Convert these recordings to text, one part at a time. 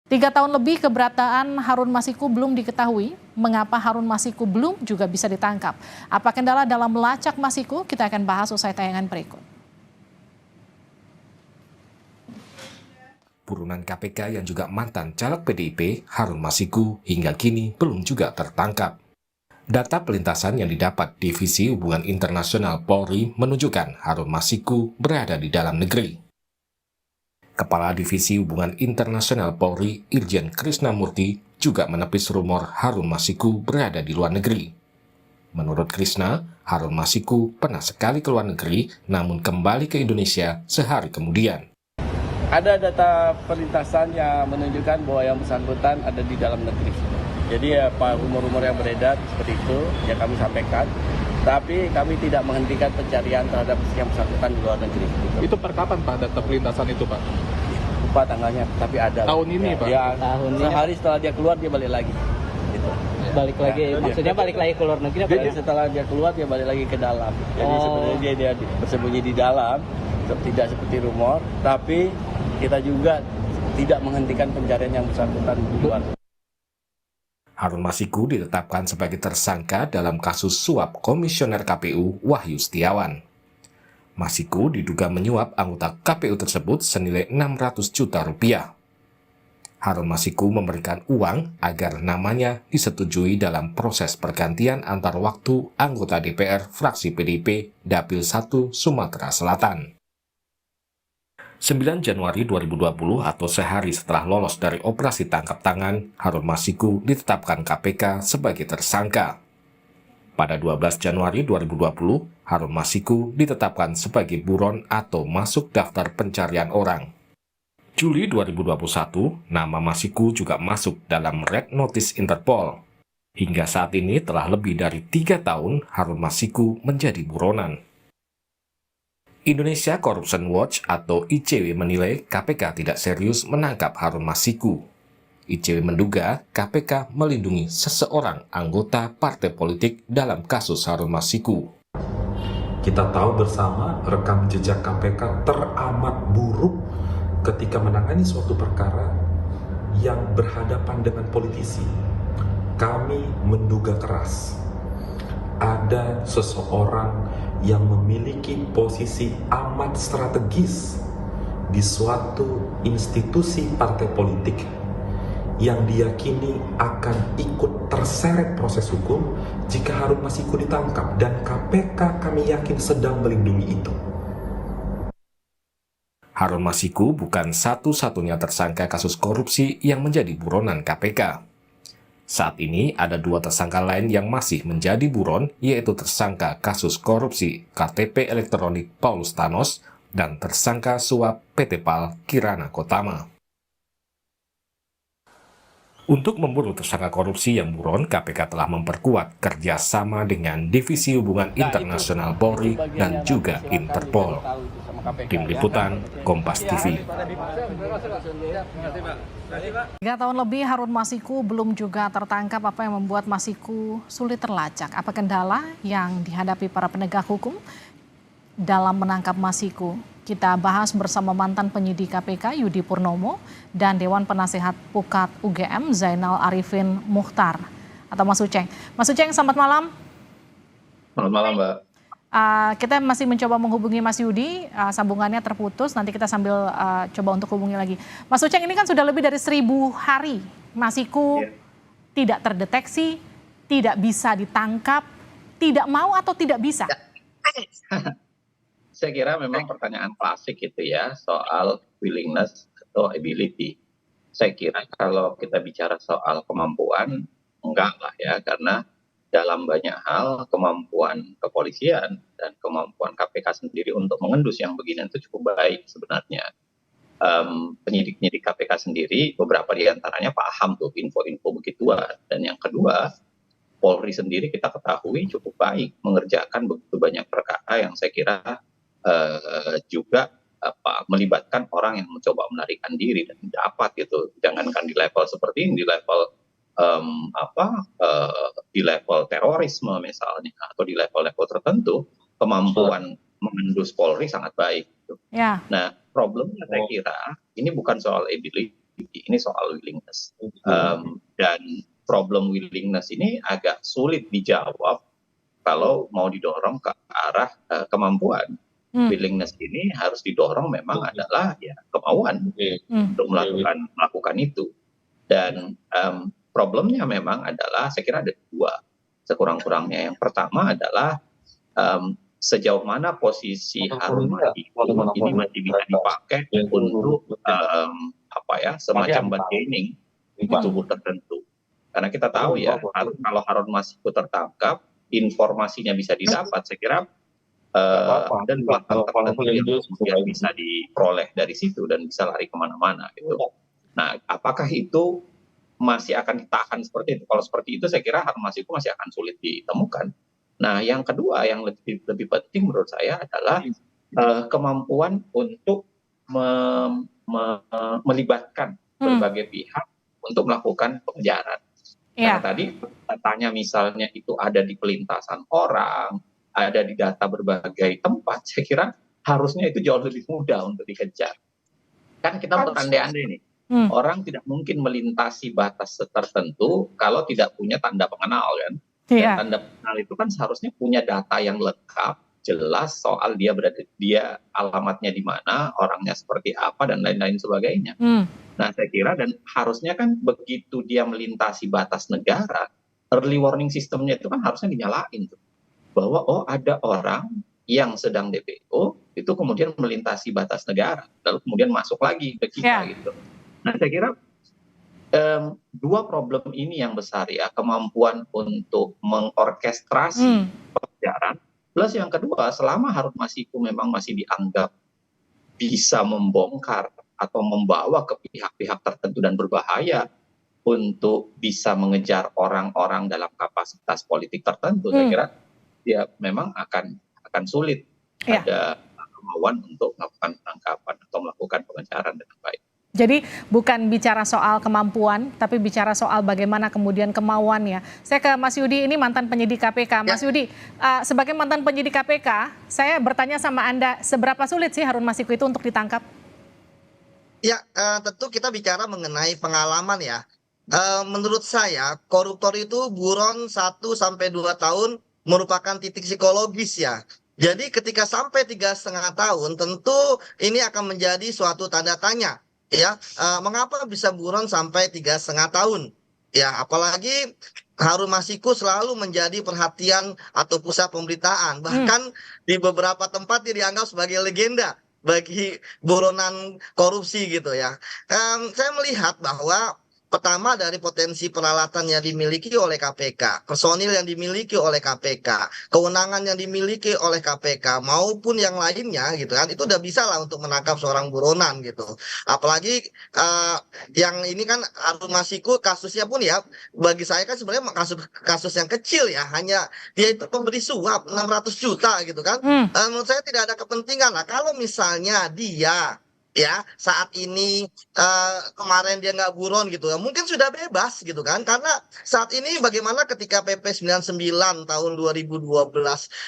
3 tahun lebih keberadaan Harun Masiku belum diketahui. Mengapa Harun Masiku belum juga bisa ditangkap? Apa kendala dalam melacak Masiku? Kita akan bahas usai tayangan berikut. Buronan KPK yang juga mantan caleg PDIP, Harun Masiku, hingga kini belum juga tertangkap. Data pelintasan yang didapat Divisi Hubungan Internasional Polri menunjukkan Harun Masiku berada di dalam negeri. Kepala Divisi Hubungan Internasional Polri, Irjen Krisnamurti, juga menepis rumor Harun Masiku berada di luar negeri. Menurut Krisna, Harun Masiku pernah sekali ke luar negeri, namun kembali ke Indonesia sehari kemudian. Ada data perlintasan yang menunjukkan bahwa yang bersangkutan ada di dalam negeri. Jadi apa rumor-rumor yang beredar seperti itu yang kami sampaikan. Tapi kami tidak menghentikan pencarian terhadap yang bersangkutan di luar negeri. Itu per kapan Pak data perlintasan itu Pak? Lupa tanggalnya, tapi ada. Tahun ini ya, Pak? Ya, tahun ini. Sehari setelah dia keluar dia balik lagi. Gitu. Balik lagi, Ya, maksudnya balik lagi ke luar negeri apa? Jadi setelah dia keluar dia balik lagi ke dalam. Jadi sebenarnya dia bersembunyi di dalam, tidak seperti rumor. Tapi kita juga tidak menghentikan pencarian yang bersangkutan di luar. Harun Masiku ditetapkan sebagai tersangka dalam kasus suap Komisioner KPU Wahyu Setiawan. Masiku diduga menyuap anggota KPU tersebut senilai 600 juta rupiah. Harun Masiku memberikan uang agar namanya disetujui dalam proses pergantian antar waktu anggota DPR fraksi PDIP Dapil 1 Sumatera Selatan. 9 Januari 2020 atau sehari setelah lolos dari operasi tangkap tangan, Harun Masiku ditetapkan KPK sebagai tersangka. Pada 12 Januari 2020, Harun Masiku ditetapkan sebagai buron atau masuk daftar pencarian orang. Juli 2021, nama Masiku juga masuk dalam Red Notice Interpol. Hingga saat ini telah lebih dari 3 tahun Harun Masiku menjadi buronan. Indonesia Corruption Watch atau ICW menilai KPK tidak serius menangkap Harun Masiku. ICW menduga KPK melindungi seseorang anggota partai politik dalam kasus Harun Masiku. Kita tahu bersama rekam jejak KPK teramat buruk ketika menangani suatu perkara yang berhadapan dengan politisi. Kami menduga keras ada seseorang yang memiliki posisi amat strategis di suatu institusi partai politik yang diyakini akan ikut terseret proses hukum jika Harun Masiku ditangkap, dan KPK kami yakin sedang melindungi itu. Harun Masiku bukan satu-satunya tersangka kasus korupsi yang menjadi buronan KPK. Saat ini ada 2 tersangka lain yang masih menjadi buron, yaitu tersangka kasus korupsi KTP elektronik Paulus Thanos dan tersangka suap PT PAL Kirana Kotama. Untuk memburu tersangka korupsi yang buron, KPK telah memperkuat kerjasama dengan Divisi Hubungan Internasional Polri dan juga Interpol. Tim Liputan, Kompas TV. 3 tahun lebih Harun Masiku belum juga tertangkap. Apa yang membuat Masiku sulit terlacak? Apa kendala yang dihadapi para penegak hukum dalam menangkap Masiku? Kita bahas bersama mantan penyidik KPK Yudi Purnomo dan Dewan Penasehat Pukat UGM Zainal Arifin Mukhtar atau Mas Uceng. Mas Uceng, selamat malam. Selamat malam, Mbak. Kita masih mencoba menghubungi Mas Yudi, sambungannya terputus, nanti kita sambil coba untuk hubungi lagi. Mas Uceng, ini kan sudah lebih dari 1000 hari Masiku tidak terdeteksi, tidak bisa ditangkap, tidak mau atau tidak bisa? Saya kira memang pertanyaan klasik itu ya, soal willingness atau ability. Saya kira kalau kita bicara soal kemampuan, enggak lah ya, karena dalam banyak hal kemampuan kepolisian dan kemampuan KPK sendiri untuk mengendus yang begini itu cukup baik sebenarnya. Penyidik-penyidik KPK sendiri beberapa diantaranya paham tuh info-info begituan, dan yang kedua Polri sendiri kita ketahui cukup baik mengerjakan begitu banyak perkara yang saya kira juga melibatkan orang yang mencoba melarikan diri dan dapat gitu. Jangankan di level seperti ini, di level di level terorisme misalnya atau di level-level tertentu kemampuan mengendus Polri sangat baik gitu. Ya. Nah, problemnya saya kira ini bukan soal ability ability, ini soal willingness. Dan problem willingness ini agak sulit dijawab kalau mau didorong ke arah kemampuan. Willingness ini harus didorong memang adalah ya kemauan untuk melakukan itu. Dan problemnya memang adalah saya kira ada dua sekurang-kurangnya. Yang pertama adalah sejauh mana posisi Harun Masiku ini masih bisa dipakai untuk semacam bargaining di tubuh tertentu. Karena kita tahu ya kalau Harun Masiku tertangkap, informasinya bisa didapat, saya kira dan fakta tertentu yang kemudian bisa diperoleh dari situ dan bisa lari kemana-mana gitu. Nah, apakah itu masih akan ditahan seperti itu? Kalau seperti itu, saya kira Harun Masiku masih akan sulit ditemukan. Nah, yang kedua yang lebih penting menurut saya adalah kemampuan untuk melibatkan berbagai pihak untuk melakukan pengejaran. Karena tadi tanya misalnya itu ada di pelintasan orang, ada di data berbagai tempat, saya kira harusnya itu jauh lebih mudah untuk dikejar. Kan kita berandai-andai nih, orang tidak mungkin melintasi batas tertentu kalau tidak punya tanda pengenal kan. Dan tanda pengenal itu kan seharusnya punya data yang lengkap, jelas soal dia alamatnya di mana, orangnya seperti apa dan lain-lain sebagainya. Nah, saya kira dan harusnya kan begitu dia melintasi batas negara, early warning systemnya itu kan harusnya dinyalain tuh. Bahwa ada orang yang sedang DPO itu kemudian melintasi batas negara, lalu kemudian masuk lagi ke kita gitu. Nah, saya kira dua problem ini yang besar ya, kemampuan untuk mengorkestrasi pengejaran, plus yang kedua selama Harun Masiku memang masih dianggap bisa membongkar atau membawa ke pihak-pihak tertentu dan berbahaya untuk bisa mengejar orang-orang dalam kapasitas politik tertentu, saya kira ya memang akan sulit ada kemauan untuk melakukan penangkapan atau melakukan pengejaran dengan baik. Jadi bukan bicara soal kemampuan, tapi bicara soal bagaimana kemudian kemauannya. Saya ke Mas Yudi, ini mantan penyidik KPK. Mas Yudi, sebagai mantan penyidik KPK, saya bertanya sama Anda, seberapa sulit sih Harun Masiku itu untuk ditangkap? Ya, tentu kita bicara mengenai pengalaman ya. Menurut saya, koruptor itu buron 1 sampai 2 tahun merupakan titik psikologis ya. Jadi ketika sampai 3,5 tahun, tentu ini akan menjadi suatu tanda tanya. Ya, mengapa bisa buron sampai 3,5 tahun? Ya, apalagi Harun Masiku selalu menjadi perhatian atau pusat pemberitaan. Bahkan di beberapa tempat dia dianggap sebagai legenda bagi buronan korupsi gitu ya. Saya melihat bahwa pertama dari potensi peralatan yang dimiliki oleh KPK, personil yang dimiliki oleh KPK, kewenangan yang dimiliki oleh KPK maupun yang lainnya gitu kan, itu udah bisa lah untuk menangkap seorang buronan gitu. Apalagi yang ini kan Harun Masiku kasusnya pun ya bagi saya kan sebenarnya kasus yang kecil ya, hanya dia itu pemberi suap 600 juta gitu kan. Menurut saya tidak ada kepentingan lah kalau misalnya dia ya saat ini kemarin dia nggak buron gitu ya, mungkin sudah bebas gitu kan, karena saat ini bagaimana ketika PP 99 tahun 2012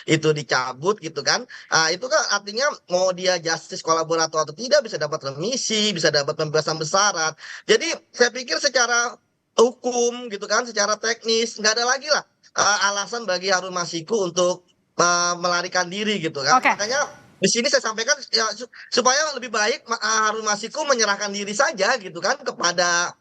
itu dicabut gitu kan, itu kan artinya mau dia justice kolaborator atau tidak bisa dapat remisi, bisa dapat pembebasan bersyarat. Jadi saya pikir secara hukum gitu kan, secara teknis nggak ada lagi lah alasan bagi Harun Masiku untuk melarikan diri gitu kan. Makanya di sini saya sampaikan ya, supaya lebih baik Harun Masiku menyerahkan diri saja gitu kan kepada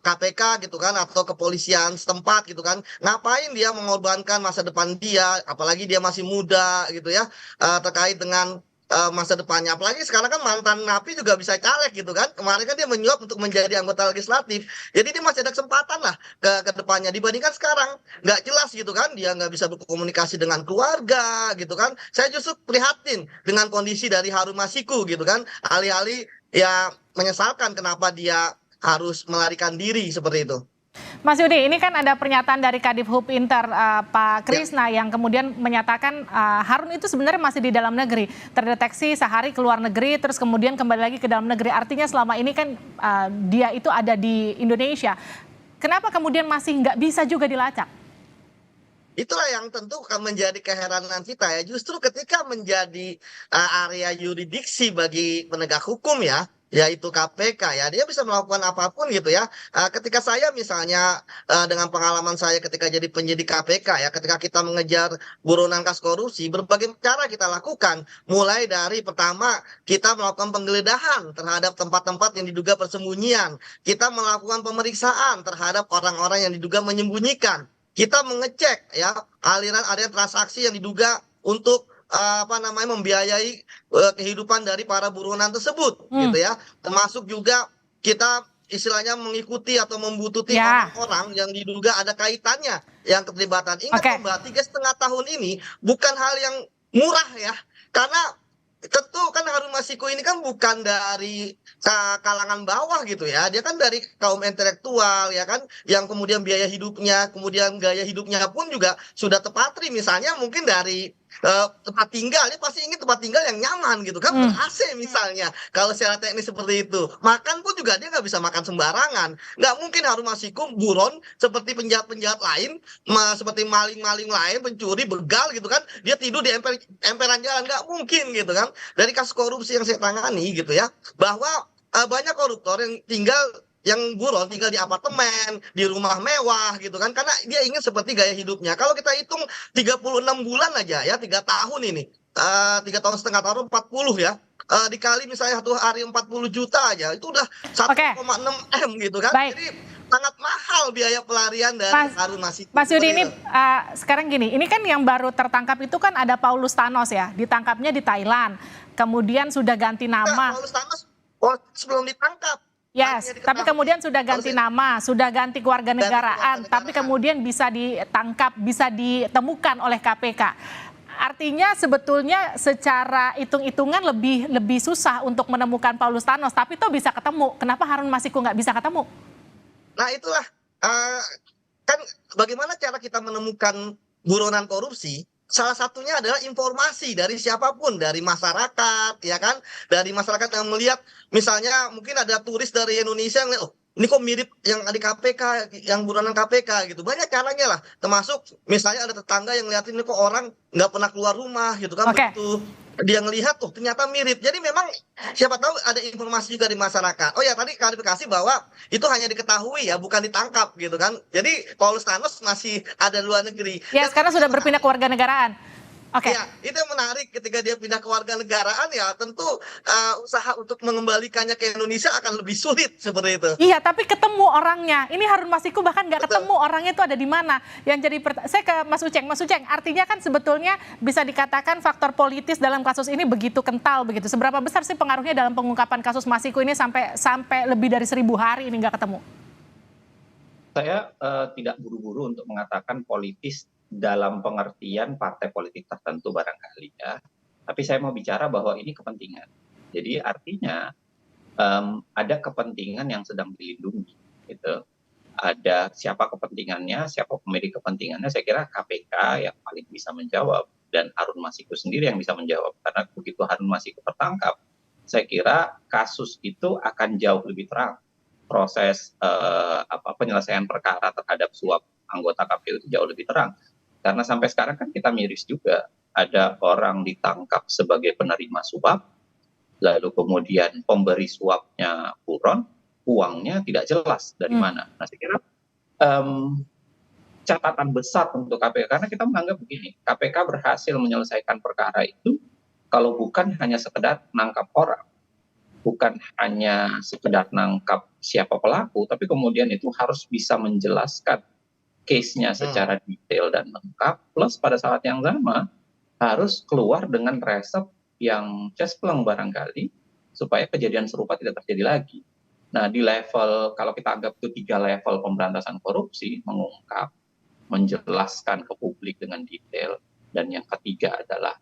KPK gitu kan atau kepolisian setempat gitu kan. Ngapain dia mengorbankan masa depan dia, apalagi dia masih muda gitu ya, terkait dengan masa depannya. Apalagi sekarang kan mantan napi juga bisa caleg gitu kan. Kemarin kan dia menyuap untuk menjadi anggota legislatif. Jadi dia masih ada kesempatan lah ke depannya dibandingkan sekarang. Nggak jelas gitu kan. Dia nggak bisa berkomunikasi dengan keluarga gitu kan. Saya justru prihatin dengan kondisi dari Harun Masiku gitu kan. Alih-alih ya menyesalkan kenapa dia harus melarikan diri seperti itu. Mas Yudi, ini kan ada pernyataan dari Kadif Hub Inter Pak Krisna yang kemudian menyatakan Harun itu sebenarnya masih di dalam negeri, terdeteksi sehari ke luar negeri, terus kemudian kembali lagi ke dalam negeri. Artinya selama ini kan dia itu ada di Indonesia. Kenapa kemudian masih nggak bisa juga dilacak? Itulah yang tentu akan menjadi keheranan kita ya. Justru ketika menjadi area yurisdiksi bagi penegak hukum ya, yaitu KPK ya, dia bisa melakukan apapun gitu ya. Ketika saya misalnya dengan pengalaman saya ketika jadi penyidik KPK ya, ketika kita mengejar buronan kasus korupsi, berbagai cara kita lakukan. Mulai dari pertama kita melakukan penggeledahan terhadap tempat-tempat yang diduga persembunyian. Kita melakukan pemeriksaan terhadap orang-orang yang diduga menyembunyikan. Kita mengecek ya aliran-aliran transaksi yang diduga untuk membiayai kehidupan dari para buronan tersebut gitu ya. Termasuk juga kita istilahnya mengikuti atau membututi orang-orang yang diduga ada kaitannya yang keterlibatan. Ingat Mbak, 3,5 tahun ini bukan hal yang murah ya, karena tentu kan Harun Masiku ini kan bukan dari kalangan bawah gitu ya, dia kan dari kaum intelektual ya kan, yang kemudian biaya hidupnya, kemudian gaya hidupnya pun juga sudah terpatri, misalnya mungkin dari tempat tinggal, dia pasti ingin tempat tinggal yang nyaman gitu kan, ber-AC misalnya, kalau secara teknis seperti itu. Makan pun juga dia nggak bisa makan sembarangan, nggak mungkin Harun Masiku buron seperti penjahat-penjahat lain, seperti maling-maling lain, pencuri, begal gitu kan, dia tidur di emperan jalan, nggak mungkin gitu kan. Dari kasus korupsi yang saya tangani gitu ya, bahwa banyak koruptor yang buron tinggal di apartemen, di rumah mewah gitu kan, karena dia ingin seperti gaya hidupnya. Kalau kita hitung 36 bulan aja ya, 3 tahun ini, 3,5 tahun 40 ya, dikali misalnya 1 hari 40 juta aja, itu udah 1,6 M gitu kan. Baik. Jadi sangat mahal biaya pelarian dari Harun Masiku. Mas Yudi, ini sekarang gini, ini kan yang baru tertangkap itu kan ada Paulus Thanos ya, ditangkapnya di Thailand, kemudian sudah ganti nama. Paulus Thanos sebelum ditangkap. Yes, tapi kemudian sudah ganti nama, sudah ganti kewarganegaraan, tapi kemudian bisa ditangkap, bisa ditemukan oleh KPK. Artinya sebetulnya secara hitung-hitungan lebih susah untuk menemukan Paulus Thanos, tapi itu bisa ketemu. Kenapa Harun Masiku nggak bisa ketemu? Nah itulah, kan bagaimana cara kita menemukan buronan korupsi? Salah satunya adalah informasi dari siapapun, dari masyarakat, ya kan? Dari masyarakat yang melihat, misalnya mungkin ada turis dari Indonesia yang lihat, oh ini kok mirip yang di KPK, yang buronan KPK gitu. Banyak caranya lah, termasuk misalnya ada tetangga yang lihatin ini kok orang nggak pernah keluar rumah gitu kan, begitu dia ngelihat tuh ternyata mirip. Jadi memang siapa tahu ada informasi juga di masyarakat. Oh ya, tadi klarifikasi bahwa itu hanya diketahui ya, bukan ditangkap gitu kan. Jadi Paulus Thanos masih ada luar negeri. Ya, sekarang sudah berpindah ke warganegaraan. Oke. Ya, itu yang menarik, ketika dia pindah ke warganegaraan ya tentu usaha untuk mengembalikannya ke Indonesia akan lebih sulit seperti itu. Iya, tapi ketemu orangnya. Ini Harun Masiku bahkan nggak ketemu orangnya itu ada di mana. Yang jadi saya ke Mas Uceng. Mas Uceng, artinya kan sebetulnya bisa dikatakan faktor politis dalam kasus ini begitu kental begitu. Seberapa besar sih pengaruhnya dalam pengungkapan kasus Masiku ini sampai lebih dari 1.000 hari ini nggak ketemu? Saya tidak buru-buru untuk mengatakan politis dalam pengertian partai politik tertentu barangkali ya. Tapi saya mau bicara bahwa ini kepentingan. Jadi artinya ada kepentingan yang sedang dilindungi gitu. Ada siapa kepentingannya, siapa pemilik kepentingannya, saya kira KPK yang paling bisa menjawab, dan Harun Masiku sendiri yang bisa menjawab. Karena begitu Harun Masiku tertangkap, saya kira kasus itu akan jauh lebih terang. Proses penyelesaian perkara terhadap suap anggota KPU itu jauh lebih terang. Karena sampai sekarang kan kita miris juga, ada orang ditangkap sebagai penerima suap, lalu kemudian pemberi suapnya buron, uangnya tidak jelas dari mana. Nah, saya kira catatan besar untuk KPK, karena kita menganggap begini, KPK berhasil menyelesaikan perkara itu kalau bukan hanya sekedar nangkap orang, bukan hanya sekedar nangkap siapa pelaku, tapi kemudian itu harus bisa menjelaskan case-nya secara detail dan lengkap, plus pada saat yang sama harus keluar dengan resep yang cespleng barangkali, supaya kejadian serupa tidak terjadi lagi. Nah, di level, kalau kita anggap itu 3 level pemberantasan korupsi, mengungkap, menjelaskan ke publik dengan detail, dan yang ketiga adalah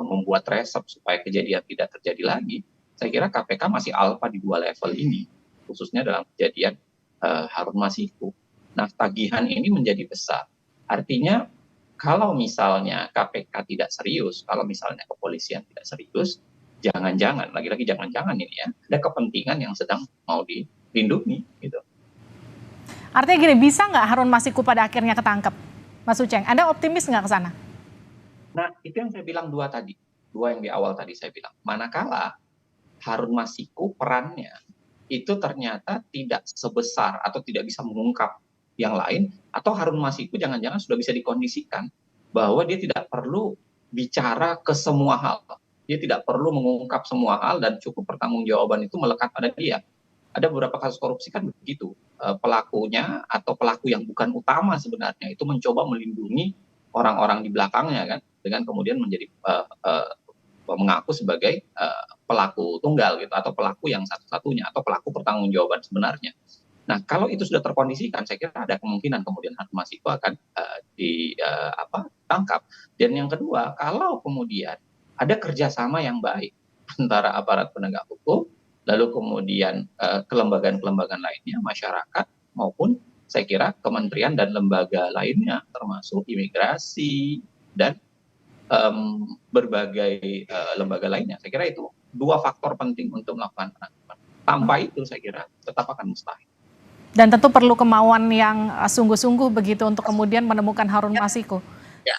membuat resep supaya kejadian tidak terjadi lagi, saya kira KPK masih alfa di 2 level ini, khususnya dalam kejadian Harun Masiku. Nah, tagihan ini menjadi besar. Artinya, kalau misalnya KPK tidak serius, kalau misalnya kepolisian tidak serius, jangan-jangan, lagi-lagi jangan-jangan ini ya, ada kepentingan yang sedang mau dilindungi gitu. Artinya gini, bisa nggak Harun Masiku pada akhirnya ketangkep? Mas Uceng, Anda optimis nggak ke sana? Nah, itu yang saya bilang 2 tadi. 2 yang di awal tadi saya bilang. Manakala Harun Masiku perannya itu ternyata tidak sebesar atau tidak bisa mengungkap yang lain, atau Harun Masiku jangan-jangan sudah bisa dikondisikan bahwa dia tidak perlu bicara ke semua hal. Dia tidak perlu mengungkap semua hal dan cukup pertanggungjawaban itu melekat pada dia. Ada beberapa kasus korupsi kan begitu. Pelakunya atau pelaku yang bukan utama sebenarnya itu mencoba melindungi orang-orang di belakangnya kan, dengan kemudian menjadi mengaku sebagai pelaku tunggal gitu, atau pelaku yang satu-satunya, atau pelaku pertanggungjawaban sebenarnya. Nah, kalau itu sudah terkondisikan, saya kira ada kemungkinan kemudian Harun Masiku akan ditangkap. Dan yang kedua, kalau kemudian ada kerjasama yang baik antara aparat penegak hukum, lalu kemudian kelembagaan-kelembagaan lainnya, masyarakat, maupun saya kira kementerian dan lembaga lainnya, termasuk imigrasi dan berbagai lembaga lainnya. Saya kira itu dua faktor penting untuk melakukan penangkapan. Tanpa itu saya kira tetap akan mustahil. Dan tentu perlu kemauan yang sungguh-sungguh begitu untuk kemudian menemukan Harun Masiku. Ya.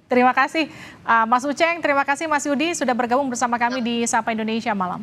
Terima kasih Mas Uceng, terima kasih Mas Yudi sudah bergabung bersama kami di Sapa Indonesia Malam.